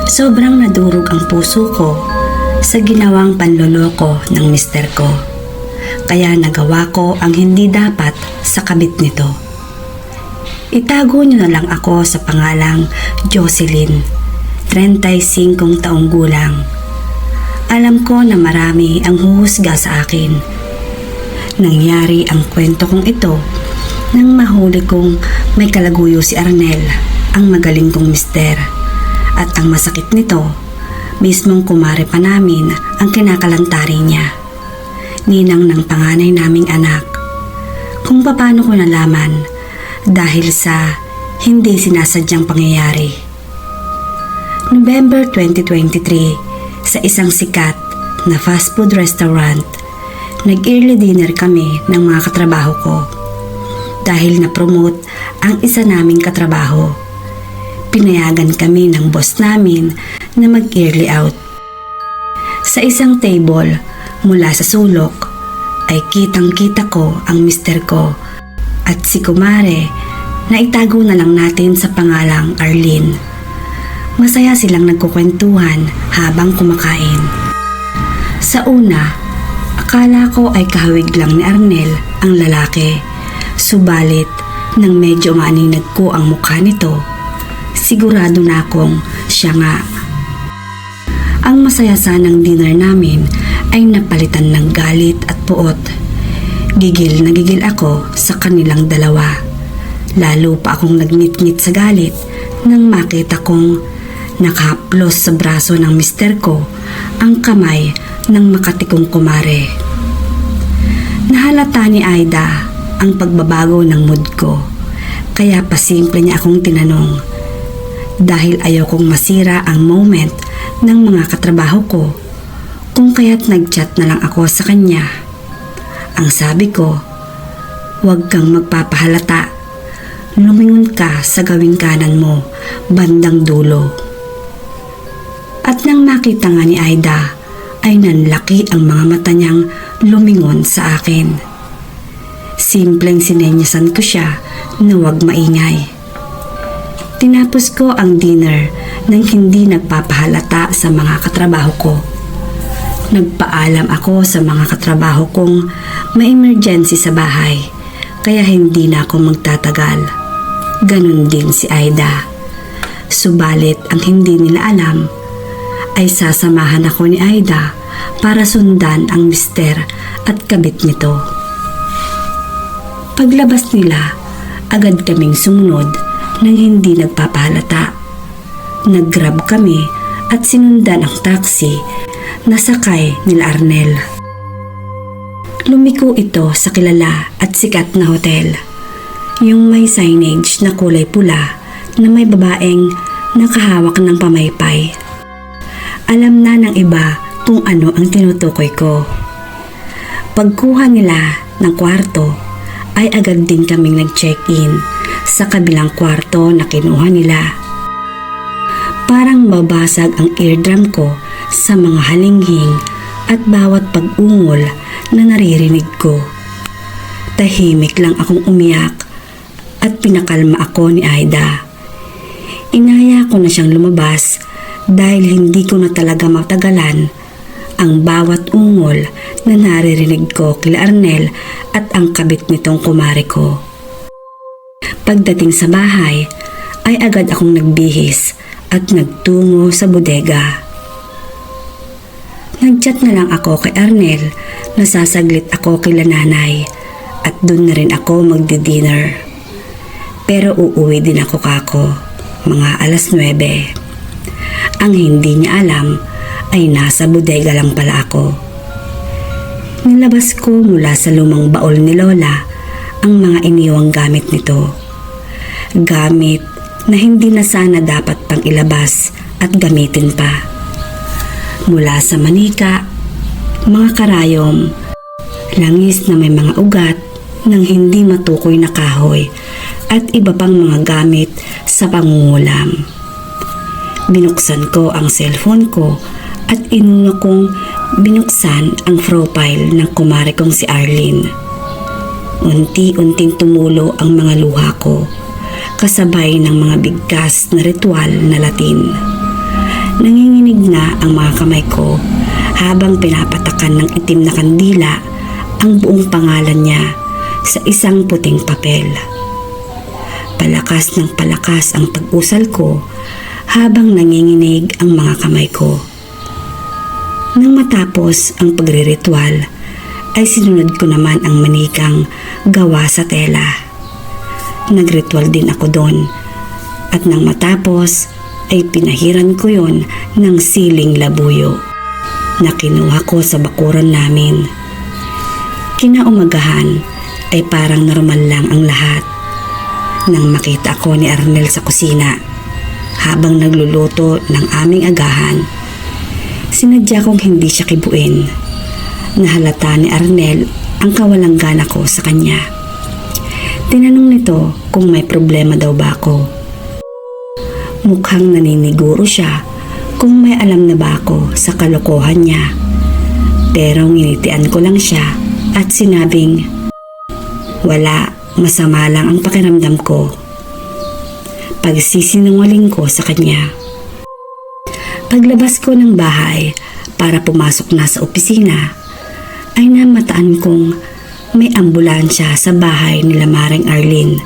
Sobrang nadurog ang puso ko sa ginawang panloloko ng mister ko. Kaya nagawa ko ang hindi dapat sa kabit nito. Itago niyo na lang ako sa pangalang Jocelyn, 35 taong gulang. Alam ko na marami ang huhusga sa akin. Nangyari ang kwento kong ito nang mahuli kong may kalaguyo si Arnel, ang magaling kong mister. At ang masakit nito, mismong kumare pa namin ang kinakalantari niya. Ninang ng panganay naming anak. Kung paano ko nalaman dahil sa hindi sinasadyang pangyayari. November 2023, sa isang sikat na fast food restaurant, nag-early dinner kami ng mga katrabaho ko. Dahil na-promote ang isa naming katrabaho, pinayagan kami ng boss namin na mag-early out. Sa isang table mula sa sulok ay kitang-kita ko ang mister ko at si kumare na itago na lang natin sa pangalang Arlene. Masaya silang nagkukwentuhan habang kumakain. Sa una, akala ko ay kahawig lang ni Arnel ang lalaki. Subalit, nang medyo maaninag ko ang mukha nito, sigurado na akong siya nga. Ang masaya sanang dinner namin ay napalitan ng galit at puot. Gigil na gigil ako sa kanilang dalawa. Lalo pa akong nagngit-ngit sa galit nang makita kong nakahaplos sa braso ng mister ko ang kamay ng makatikong kumare. Nahalata ni Aida ang pagbabago ng mood ko, kaya pasimple niya akong tinanong. Dahil ayaw kong masira ang moment ng mga katrabaho ko, kung kaya't nag-chat na lang ako sa kanya. Ang sabi ko, huwag kang magpapahalata. Lumingon ka sa gawing kanan mo, bandang dulo. At nang makita nga ni Aida, ay nanlaki ang mga mata niyang lumingon sa akin. Simpleng sinenyasan ko siya na huwag maingay. Tinapos ko ang dinner nang hindi nagpapahalata sa mga katrabaho ko. Nagpaalam ako sa mga katrabaho kong may emergency sa bahay, kaya hindi na ako magtatagal. Ganon din si Aida. Subalit ang hindi nila alam ay sasamahan ako ni Aida para sundan ang mister at kabit nito. Paglabas nila, agad kaming sumunod nang hindi nagpapahalata. Nag-grab kami at sinundan ang taxi na sakay nila Arnel. Lumiko ito sa kilala at sikat na hotel. Yung may signage na kulay pula na may babaeng nakahawak ng pamaypay. Alam na ng iba kung ano ang tinutukoy ko. Pagkuha nila ng kwarto ay agad din kaming nag-check-in sa kabilang kwarto na kinuha nila. Parang babasag ang eardrum ko sa mga halinghing at bawat pag-ungol na naririnig ko. Tahimik lang akong umiyak at pinakalma ako ni Aida. Inaya ko na siyang lumabas dahil hindi ko na talaga matagalan ang bawat ungol na naririnig ko kila Arnel at ang kabit nitong kumare ko. Pagdating sa bahay ay agad akong nagbihis at nagtungo sa bodega. Nag-chat na lang ako kay Arnel na sasaglit ako kila nanay at doon na rin ako magdi-dinner. Pero uuwi din ako kako, mga 9:00. Ang hindi niya alam ay nasa bodega lang pala ako. Nilabas ko mula sa lumang baol ni Lola ang mga iniwang gamit nito. Gamit na hindi na sana dapat pang ilabas at gamitin pa. Mula sa manika, mga karayom, langis na may mga ugat ng hindi matukoy na kahoy at iba pang mga gamit sa pangungulam. Binuksan ko ang cellphone ko at inuna kong binuksan ang profile ng kumare kong si Arlene. Unti-unting tumulo ang mga luha ko, kasabay ng mga bigkas na ritual na Latin. Nanginginig na ang mga kamay ko habang pinapatakan ng itim na kandila ang buong pangalan niya sa isang puting papel. Palakas ng palakas ang pag-usal ko habang nanginginig ang mga kamay ko. Nang matapos ang pagriritual, ay sinunod ko naman ang manikang gawa sa tela. Nagritual din ako doon at nang matapos ay pinahiran ko yon ng siling labuyo na kinuha ko sa bakuran namin. Kinaumagahan ay parang normal lang ang lahat nang makita ko ni Arnel sa kusina habang nagluluto ng aming agahan. Sinadya kong hindi siya kibuin. Nahalata ni Arnel ang kawalang gana ko sa kanya. Tinanong nito kung may problema daw ba ako. Mukhang naniniguro siya kung may alam na ba ako sa kalokohan niya. Pero nginitian ko lang siya at sinabing, "Wala, masama lang ang pakiramdam ko." Pagsisinungaling ko sa kanya. Paglabas ko ng bahay para pumasok na sa opisina, ay namataan kong may ambulansya sa bahay nila Maring Arlene.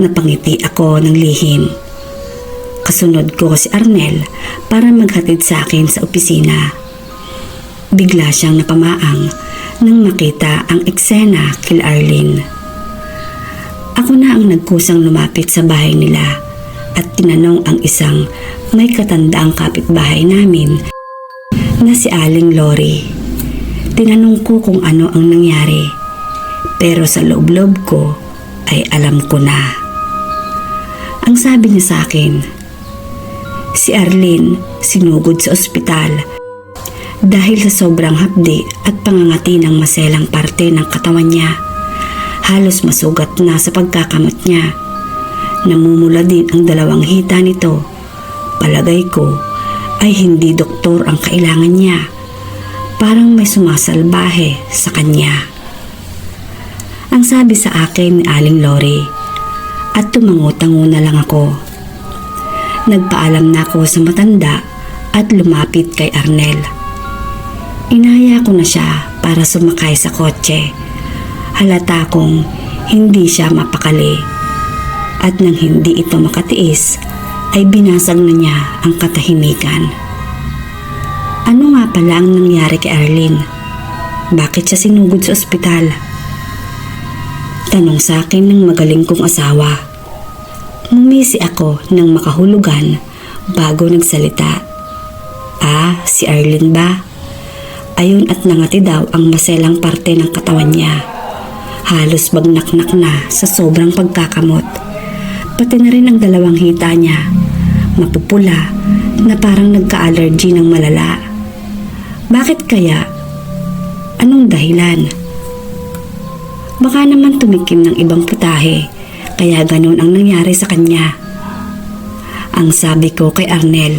Napangiti ako ng lihim. Kasunod ko si Arnel para maghatid sa akin sa opisina. Bigla siyang napamaang nang makita ang eksena kila Arlene. Ako na ang nagkusang lumapit sa bahay nila at tinanong ang isang may katandaang kapitbahay namin na si Aling Lori. Tinanong ko kung ano ang nangyari, pero sa loob-loob ko ay alam ko na. Ang sabi niya sa akin, si Arlene sinugod sa ospital dahil sa sobrang hapdi at pangangati ng maselang parte ng katawan niya. Halos masugat na sa pagkakamot niya. Namumula din ang dalawang hita nito. Palagay ko ay hindi doktor ang kailangan niya. Parang may sumasalbahe sa kanya. Ang sabi sa akin ni Aling Lori, at tumango-tango na lang ako. Nagpaalam na ako sa matanda at lumapit kay Arnel. Inaya ko na siya para sumakay sa kotse. Halata kong hindi siya mapakali. At nang hindi ito makatiis, ay binasag na niya ang katahimikan. Ano nga pala ang nangyari kay Arlene? Bakit siya sinugod sa ospital? Tanong sa akin ng magaling kong asawa. Ngumisi ako ng makahulugan bago nagsalita. Ah, si Arlene ba? Ayun at nangati daw ang maselang parte ng katawan niya. Halos bagnaknak na sa sobrang pagkakamot. Pati na rin ang dalawang hita niya. Mapupula na parang nagka-allergy ng malala. Bakit kaya? Anong dahilan? Baka naman tumikim ng ibang putahe, kaya ganun ang nangyari sa kanya. Ang sabi ko kay Arnel,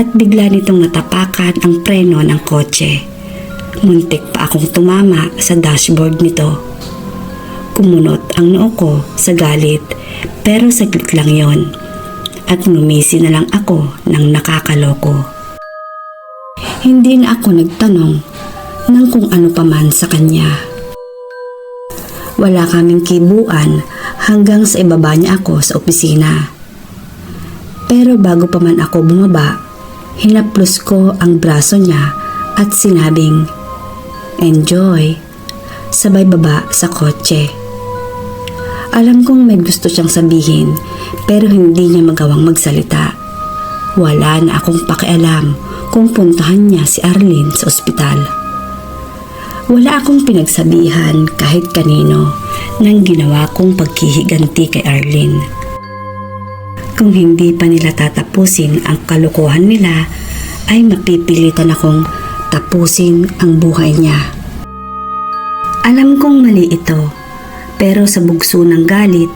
at bigla nitong natapakan ang preno ng kotse. Muntik pa akong tumama sa dashboard nito. Kumunot ang noo ko sa galit, pero saglit lang yon. At ngumisi na lang ako ng nakakaloko. Hindi na ako nagtanong ng kung ano pa man sa kanya. Wala kaming kibuan hanggang sa ibaba niya ako sa opisina. Pero bago pa man ako bumaba, hinaplos ko ang braso niya at sinabing, "Enjoy," sabay baba sa kotse. Alam kong may gusto siyang sabihin pero hindi niya magawang magsalita. Wala na akong pakialam kung puntahan niya si Arlene sa ospital. Wala akong pinagsabihan kahit kanino ng ginawa kong paghihiganti kay Arlene. Kung hindi pa nila tatapusin ang kalokohan nila, ay mapipilitan akong tapusin ang buhay niya. Alam kong mali ito. Pero sa bugso ng galit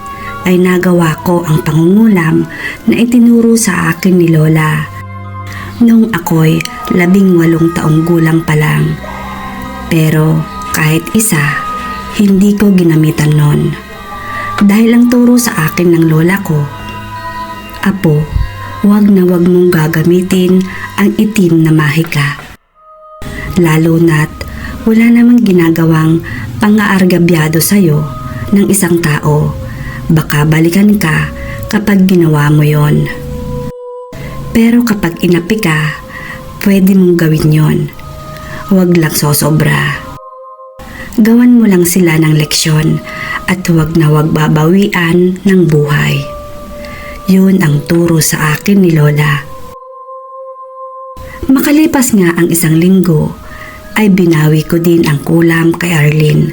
ay nagawa ko ang pangungulam na itinuro sa akin ni Lola noong ako'y 18 taong gulang pa lang. Pero kahit isa, hindi ko ginamitan nun. Dahil ang turo sa akin ng lola ko, "Apo, huwag na huwag mong gagamitin ang itim na mahika. Lalo na't wala namang ginagawang pang-aargabyado sa'yo ng isang tao. Baka balikan ka kapag ginawa mo yon. Pero kapag inapi ka, pwede mong gawin yon. Huwag lang sosobra. Gawan mo lang sila ng leksyon at huwag na huwag babawian ng buhay. Yun ang turo sa akin ni Lola. Makalipas nga ang isang linggo, ay binawi ko din ang kulam kay Arlene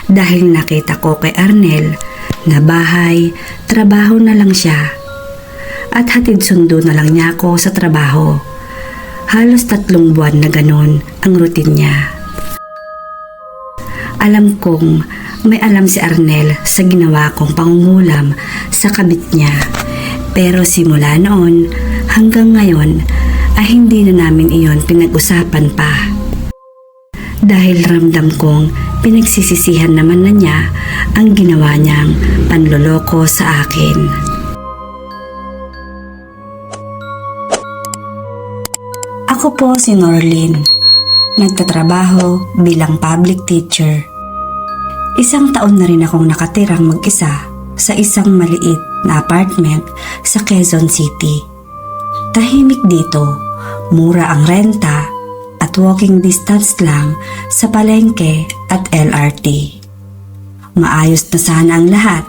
dahil nakita ko kay Arnel na bahay, trabaho na lang siya at hatid sundo na lang niya ako sa trabaho. Halos 3 buwan na ganun ang routine niya. Alam kong may alam si Arnel sa ginawa kong pangungulam sa kabit niya, pero simula noon hanggang ngayon ay hindi na namin iyon pinag-usapan pa. Dahil ramdam kong pinagsisisihan naman na niya ang ginawa niyang panloloko sa akin. Ako po si Norlene. Nagtatrabaho bilang public teacher. 1 taon na rin akong nakatirang mag-isa sa isang maliit na apartment sa Quezon City. Tahimik dito, mura ang renta at walking distance lang sa palengke at LRT. Maayos na sana ang lahat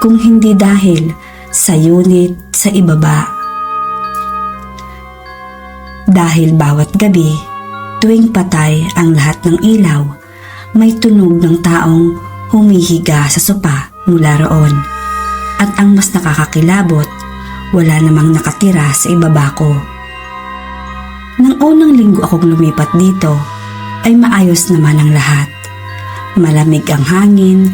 kung hindi dahil sa unit sa ibaba. Dahil bawat gabi, tuwing patay ang lahat ng ilaw, may tunog ng taong humihiga sa sopa mula roon. At ang mas nakakakilabot, wala namang nakatira sa ibaba ko. Nang unang linggo akong lumipat dito, ay maayos naman ang lahat. Malamig ang hangin,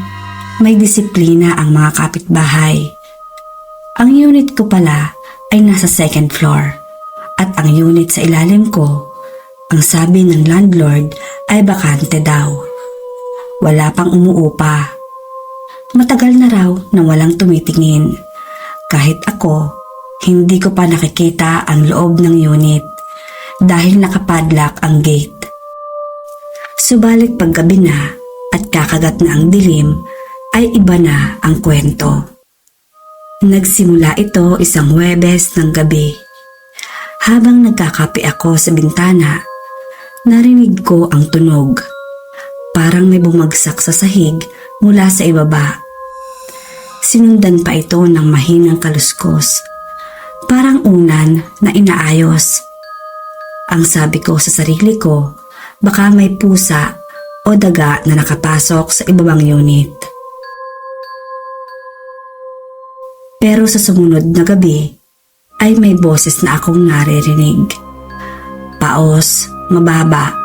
may disiplina ang mga kapitbahay. Ang unit ko pala ay nasa 2nd floor at ang unit sa ilalim ko, ang sabi ng landlord ay bakante daw. Wala pang umuupa. Matagal na raw na walang tumitingin. Kahit ako, hindi ko pa nakikita ang loob ng unit dahil nakapadlock ang gate. Subalit paggabi na at kakagat na ang dilim ay iba na ang kwento. Nagsimula ito isang Huwebes ng gabi. Habang nagkakape ako sa bintana, narinig ko ang tunog. Parang may bumagsak sa sahig mula sa ibaba. Sinundan pa ito ng mahinang kaluskos. Parang unan na inaayos. Ang sabi ko sa sarili ko, baka may pusa o daga na nakapasok sa ibabang unit. Pero sa sumunod na gabi, ay may boses na akong naririnig. Paos, mababa,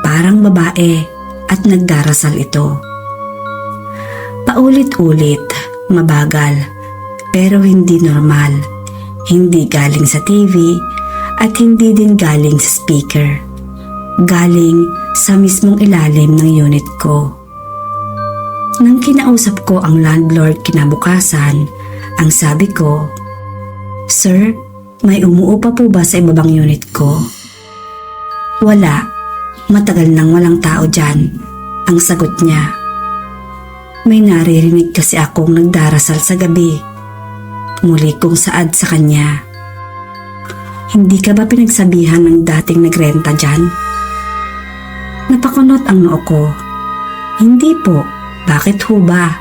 parang babae at nagdarasal ito. Paulit-ulit, mabagal, pero hindi normal. Hindi galing sa TV at hindi din galing sa speaker. Galing sa mismong ilalim ng unit ko. Nang kinausap ko ang landlord kinabukasan, ang sabi ko, "Sir, may umuupa po ba sa ibabang unit ko?" "Wala, matagal nang walang tao dyan," ang sagot niya. May naririnig kasi akong nagdarasal sa gabi. Muli kong saad sa kanya, "Hindi ka ba pinagsabihan ng dating nagrenta dyan?" Napakunot ang noo ko. "Hindi po, bakit ho ba?"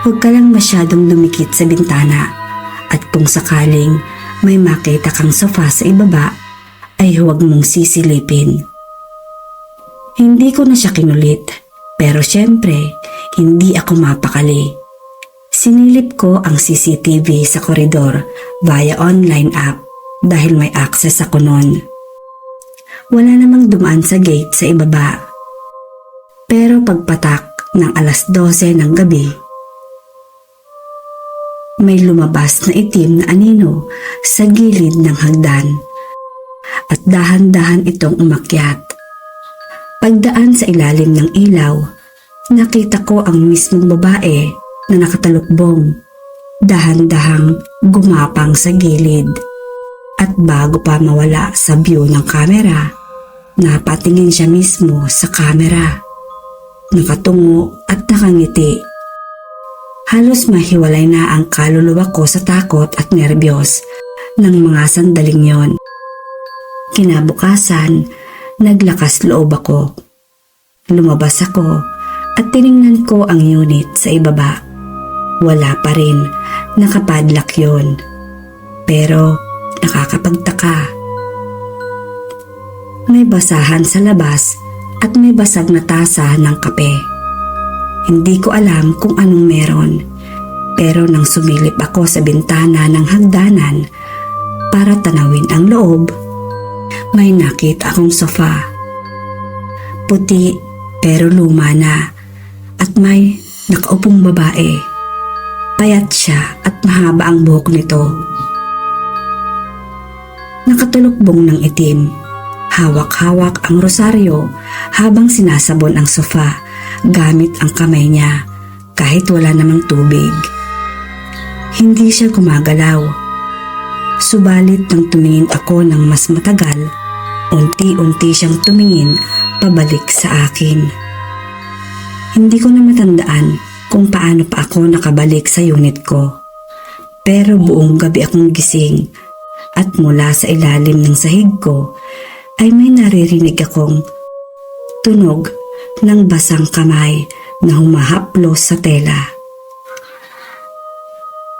"Huwag ka lang masyadong dumikit sa bintana at kung sakaling may makita kang sofa sa ibaba, ay huwag mong sisilipin." Hindi ko na siya kinulit, pero syempre, hindi ako mapakali. Sinilip ko ang CCTV sa koridor via online app dahil may access ako noon. Wala namang dumaan sa gate sa ibaba. Pero pagpatak ng 12:00 ng gabi, may lumabas na itim na anino sa gilid ng hagdan at dahan-dahan itong umakyat. Pagdaan sa ilalim ng ilaw, nakita ko ang mismong babae na nakatalukbong. dahan-dahang gumapang sa gilid. At bago pa mawala sa view ng kamera, napatingin siya mismo sa kamera. Nakatungo at nakangiti. Halos mahiwalay na ang kaluluwa ko sa takot at nerbiyos ng mga sandaling yon. Kinabukasan, naglakas loob ako. Lumabas ako at tiningnan ko ang unit sa ibaba. Wala pa rin, nakapadlock yon. Pero nakakapagtaka. May basahan sa labas at may basag na tasa ng kape. Hindi ko alam kung anong meron, pero nang sumilip ako sa bintana ng hagdanan para tanawin ang loob, may nakita akong sofa. Puti pero luma na at may nakaupong babae. Payat siya at mahaba ang buhok nito. Nakatulukbong ng itim. Hawak-hawak ang rosaryo habang sinasabon ang sofa gamit ang kamay niya kahit wala namang tubig. Hindi siya gumagalaw. Subalit nang tumingin ako ng mas matagal, unti-unti siyang tumingin pabalik sa akin. Hindi ko na matandaan kung paano pa ako nakabalik sa unit ko. Pero buong gabi akong gising at mula sa ilalim ng sahig ko ay may naririnig akong tunog ng basang kamay na humahaplos sa tela.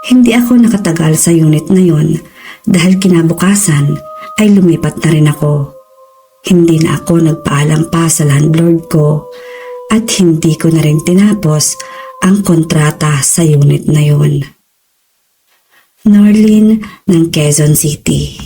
Hindi ako nakatagal sa unit na yon dahil kinabukasan ay lumipat na rin ako. Hindi na ako nagpaalam pa sa landlord ko at hindi ko na rin tinapos ang kontrata sa unit na yon. Norlin ng Quezon City.